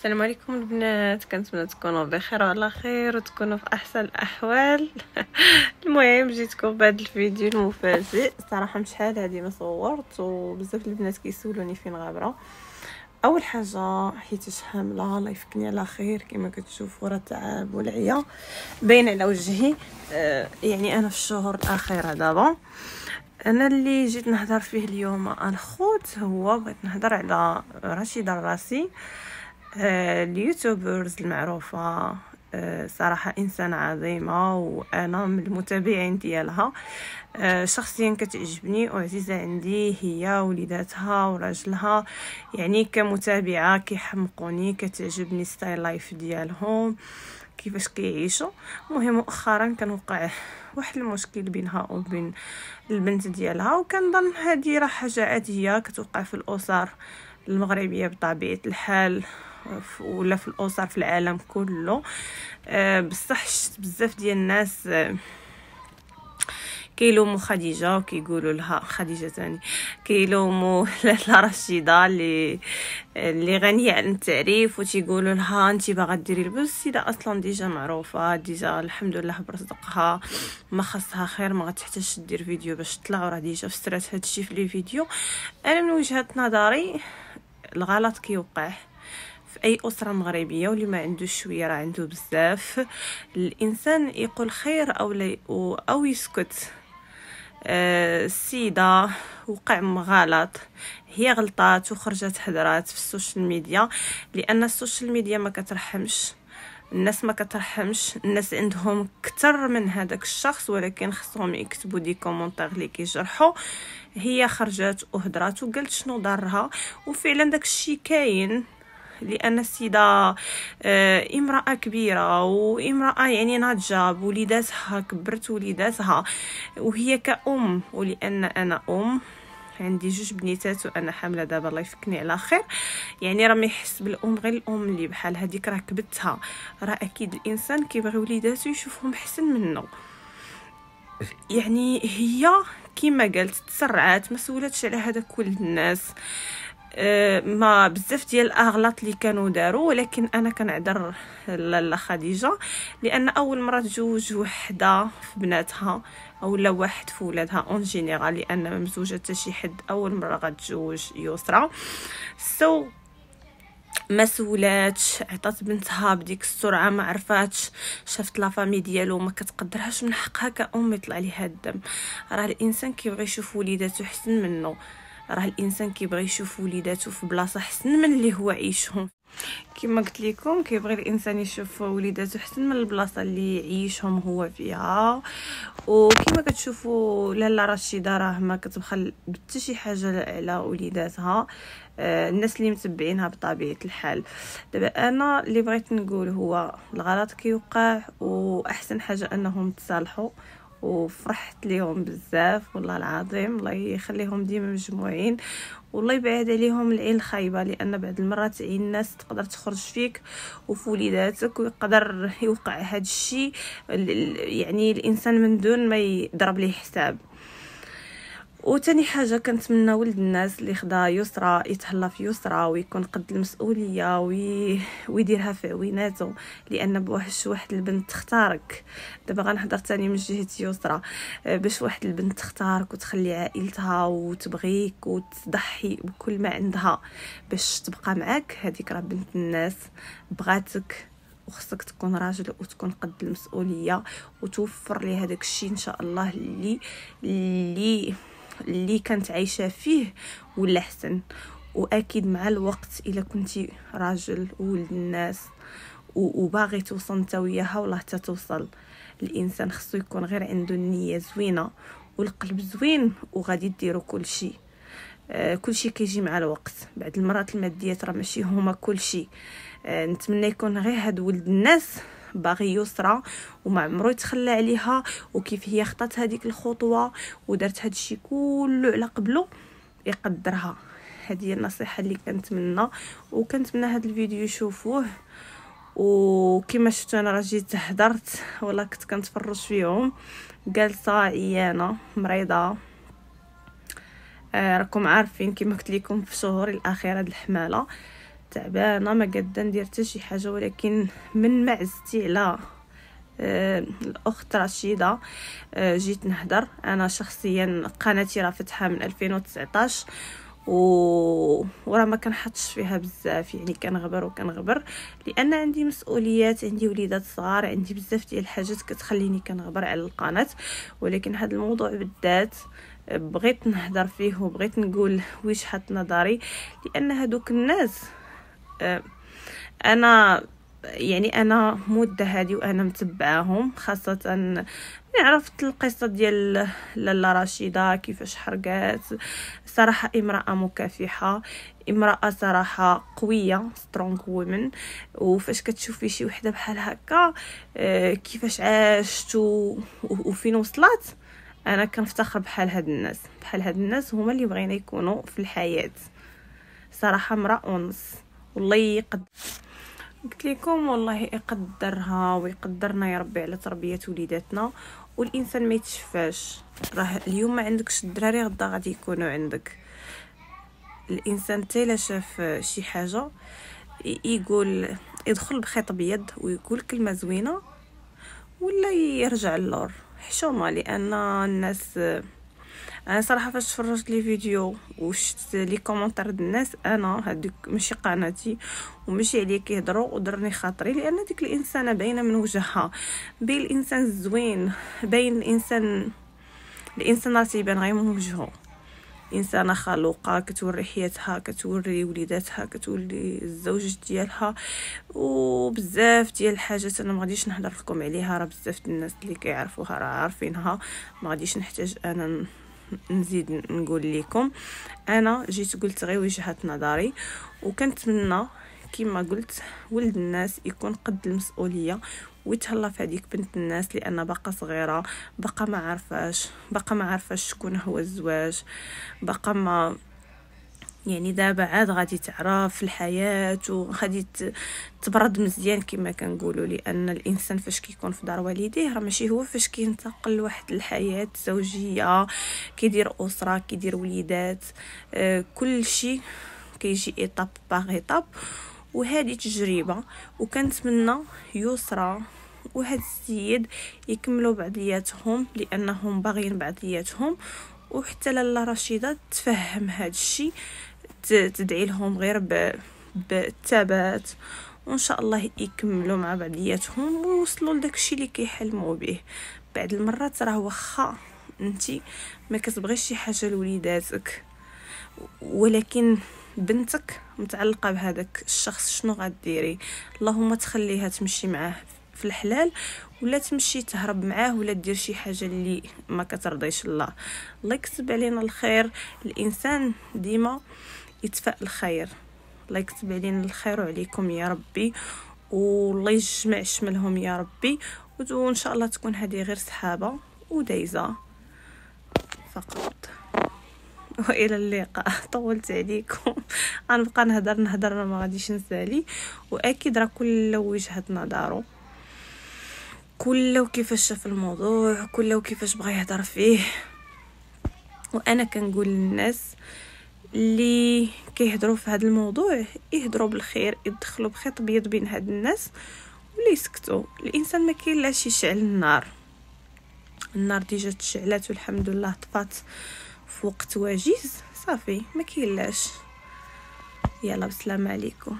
السلام عليكم البنات، كنتمنى تكونوا بخير وعلى خير وتكونوا في احسن الاحوال. المهم جيتكم بهذا الفيديو المفاجئ. صراحه من شحال هذه ما صورت وبزاف البنات كيسولوني فين غابره. اول حاجه حيت حامله الله يفكني على خير، كما كتشوفوا راه التعب والعيا باين على وجهي. يعني انا في الشهور الاخيره دابا. انا اللي جيت نهضر فيه اليوم الخوت هو بغيت نهضر على رشيدة الراسي، اليوتيوبرز المعروفه. صراحه انسانه عظيمه وانا من المتابعين ديالها. شخصيا كتعجبني وعزيزه عندي، هي وليداتها وراجلها. يعني كمتابعه كيحمقوني، كتعجبني ستايل لايف ديالهم كيفاش كيعيشوا. المهم مؤخرا كان وقع واحد المشكل بينها وبين البنت ديالها، وكنظن هذه راه حاجه عاديه كتوقع في الاسر المغربيه بطبيعه الحال، ولا في الاسر في العالم كله. بصح شفت بزاف ديال الناس كيلوموا خديجه وكيقولوا لها خديجه ثاني، كيلوموا لاله رشيده اللي غنيه عن التعريف، وتيقولوا لها انت باغا ديري البوز. السيده اصلا ديجا معروفه، ديجا الحمد لله برزقها، ما خاصها خير، ما غتحتاجش دير فيديو باش تطلع، وراه ديجا فسرات هادشي في لي فيديو. انا من وجهه نظري الغلط كيوقع في اي اسره مغربيه، واللي ما عندوش شويه راه عنده بزاف. الانسان يقول خير او يسكت. السيده وقع غلط، هي غلطات وخرجت حضرات في السوشيال ميديا، لان السوشيال ميديا ما كترحمش الناس، ما كترحمش الناس. عندهم كتر من هذاك الشخص، ولكن خصهم يكتبوا دي كومونتير اللي كيجرحوا. هي خرجت وهضرات وقالت شنو ضرها، وفعلا داك الشيء كاين، لان السيده امراه كبيره وامراه يعني ناضجه بوليداتها، كبرت وليداتها وهي كأم. ولان انا عندي 2 بنيتات وانا حامله دابا الله يفكني على خير، يعني راه ما يحس بالام غير الام اللي بحال هذيك راه كبتها. راه اكيد الانسان كيبغي وليداتو يشوفهم احسن منه. يعني هي كما قالت تسرعات، ما سولتش على هذا كل الناس. ما بزاف ديال الاغلاط اللي كانوا داروا، ولكن انا كنعذر لاله خديجه، لان اول مره تزوج وحده في بناتها اولا واحد في ولادها اون جينيرال، لان ما مزوجه حتى شي حد اول مره غتزوج يسرى. ما سولاتش، عطات بنتها بديك السرعه، ما عرفاتش، شافت لا فامي ديالو ما كتقدرهاش، من حقها كأم يطلع ليها الدم. راه الانسان كيبغي يشوف وليداتو احسن منه، راه الانسان كيبغي يشوف وليداتو في بلاصه احسن من اللي هو عايشهم. كما قلت لكم كيبغي الانسان يشوف وليداتو احسن من البلاصه اللي يعيشهم هو فيها. وكما كتشوفوا لاله رشيده راه ما كتبخل بحتى شي حاجه على وليداتها. الناس اللي متبعينها بطبيعه الحال. دابا انا اللي بغيت نقول هو الغلط كيوقع، واحسن حاجه انهم تصالحوا، وفرحت ليهم بزاف والله العظيم. الله يخليهم ديما مجموعين، والله يبعد عليهم العين الخايبه، لان بعض المرات عين الناس تقدر تخرج فيك وفي وليداتك، ويقدر يوقع هذا الشيء يعني الانسان من دون ما يضرب ليه حساب. وتاني حاجه كنتمنى ولد الناس اللي خدا يسرى يتهلا في يسرى ويكون قد المسؤوليه ويديرها في عويناته، لان واحد البنت تختارك. دابا غنهضر تاني من جهه يسرى. باش واحد البنت تختارك وتخلي عائلتها وتبغيك وتضحي بكل ما عندها باش تبقى معاك، هذيك راه بنت الناس بغاتك، وخصك تكون راجل وتكون قد المسؤوليه وتوفر لي هذاك الشيء ان شاء الله اللي كانت عايشه فيه ولا احسن. واكيد مع الوقت الا كنتي راجل وولد الناس وباغي توصل نتا وياها والله حتى توصل. الانسان خصو يكون غير عنده النيه زوينه والقلب زوين، وغادي ديروا كل شيء. كل شيء كيجي مع الوقت. بعد المرات الماديات راه ماشي هما كل شيء. نتمنى يكون غير هاد ولد الناس باغي يسرى وما عمرو يتخلى عليها، وكيف هي خطات هذيك الخطوه ودارت هاد الشيء كله على قبله يقدرها. هذه هي النصيحه اللي كنتمنى، وكنتمنى هاد الفيديو يشوفوه. وكما شفتوا انا راه جيت هضرت والله كنت كنتفرج فيهم، جالسه عيانه مريضه. راكم عارفين كما قلت لكم في الشهور الاخيره د الحماله تعبانه ما قادة ندير حتى شي حاجه، ولكن من معزتي على الاخت رشيده جيت نهضر. انا شخصيا قناتي راه فتحها من 2019 وراه ما كنحطش فيها بزاف، يعني كنغبر لان عندي مسؤوليات، عندي وليدات صغار، عندي بزاف ديال الحاجات كتخليني كنغبر على القناه. ولكن هذا الموضوع بالذات بغيت نهضر فيه وبغيت نقول وجهة نظري، لان هادوك الناس انا مده هادي وانا متبعاهم، خاصه ملي عرفت القصه ديال لاله رشيده كيفاش حرقات. صراحه امراه مكافحه، امراه صراحه قويه، سترونغ وومن. وفاش كتشوفي شي وحده بحال هكا كيفاش عاشت وفين وصلت، انا كنفتخر بحال هاد الناس هما اللي بغينا يكونوا في الحياه. صراحه امراه ونص، والله قلت لكم والله يقدرها ويقدرنا يا ربي على تربيه وليداتنا. والانسان ما يتشفاش، راه اليوم ما عندكش الدراري غدا غادي يكونوا عندك. الانسان حتى الا شاف شي حاجه يقول، يدخل بخيط ابيض ويقول كلمه زوينه ولا يرجع اللور حشومه. لان الناس، انا صراحه فاش تفرجت لي فيديو وشفت لي كومونتير د الناس، انا هذيك ماشي قناتي وماشي عليا كيهضروا ودرني خاطري، لان ديك الانسانه باينه من وجهها، باين الانسان الزوين، باين الانسان راه تيبان غير من وجهه. انسانه خلوقه كتوري حياتها، كتوري وليداتها، كتوري الزوج ديالها، وبزاف ديال الحاجات انا ما غاديش نهضر لكم عليها، راه بزاف الناس اللي كيعرفوها راه عارفينها، ما غاديش نحتاج انا نزيد نقول لكم. انا جيت قلت غير وجهة نظري، وكنتمنى كما قلت ولد الناس يكون قد المسؤوليه ويتهلا في هذيك بنت الناس، لان باقا صغيره، باقا ما عارفاش شكون هو الزواج، باقا ما يعني دابا عاد غادي تعرف الحياه وغادي تبرد مزيان كما كنقولوا. لان الانسان فاش كيكون في دار والديه راه ماشي هو فاش كينتقل لواحد الحياه زوجيه، كيدير اسره، كيدير وليدات، كل شيء كيجي ايطاب باغ ايطاب. وهذه تجربه، وكنتمنى يسرى وهاد السيد يكملوا بعضياتهم لانهم باغيين بعضياتهم. وحتى لاله رشيده تفهم هاد الشيء، تدعي لهم غير بالثبات، وان شاء الله يكملوا مع بعضياتهم ويوصلوا لداك الشيء اللي كيحلموا به. بعد المرات راه واخا انتي ما كتبغيش شي حاجه لوليداتك، ولكن بنتك متعلقه بهذاك الشخص، شنو غديري؟ اللهم تخليها تمشي معاه في الحلال، ولا تمشي تهرب معاه، ولا دير شي حاجه اللي ما كترضيش الله يكتب علينا الخير. الانسان ديما يتفائل الخير. الله يكتب علينا الخير وعليكم يا ربي، والله يجمع شملهم يا ربي، وان شاء الله تكون هذه غير سحابه ودايزه فقط. والى اللقاء. طولت عليكم، غنبقى نهضر ما غاديش نسالي. واكيد راه كل وجهة نظره، كل كيفاش شاف الموضوع، كل كيفاش بغى يهضر فيه. وانا كنقول للناس اللي كيهضروا في هذا الموضوع يهضروا بالخير، يدخلوا بخيط ابيض بين هاد الناس ولا يسكتوا. الانسان ما كاين لاش يشعل النار ديجا تشعلات والحمد لله طفات في وقت وجيز، صافي ما كاين لاش. يلا بسلام عليكم.